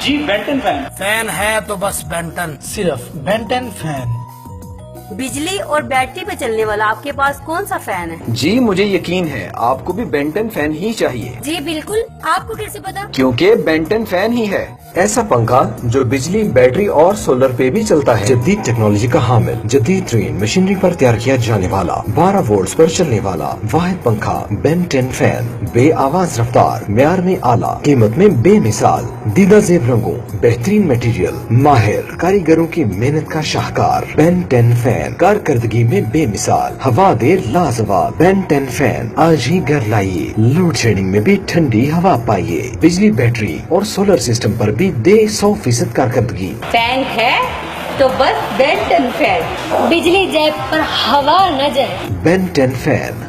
جی Benton fan. Fan ہے تو بس بینٹن. صرف بینٹن فین. بجلی اور بیٹری پہ چلنے والا آپ کے پاس کون سا فین ہے؟ جی مجھے یقین ہے آپ کو بھی بینٹن فین ہی چاہیے. جی بالکل. آپ کو کیسے پتا؟ کیونکہ بینٹن فین ہی ہے ایسا پنکھا جو بجلی، بیٹری اور سولر پہ بھی چلتا ہے. جدید ٹیکنالوجی کا حامل، جدید ترین مشینری پر تیار کیا جانے والا، 12 وولٹس پر چلنے والا واحد پنکھا بینٹن فین. بے آواز رفتار، معیار میں اعلیٰ، قیمت میں بے مثال، دیدہ زیب رنگوں، بہترین میٹیریل، ماہر کاریگروں کی محنت کا شاہکار. بینٹن فین کارکردگی میں بے مثال، ہوا دے لاجواب. بینٹن فین آج ہی گھر لائیے. لوڈ شیڈنگ میں بھی ٹھنڈی ہوا پائیے. بجلی، بیٹری اور سولر سسٹم پر بھی دے 100% کارکردگی. فین ہے تو بس بینٹن فین. بجلی جائے پر ہوا نہ جائے. Benton fan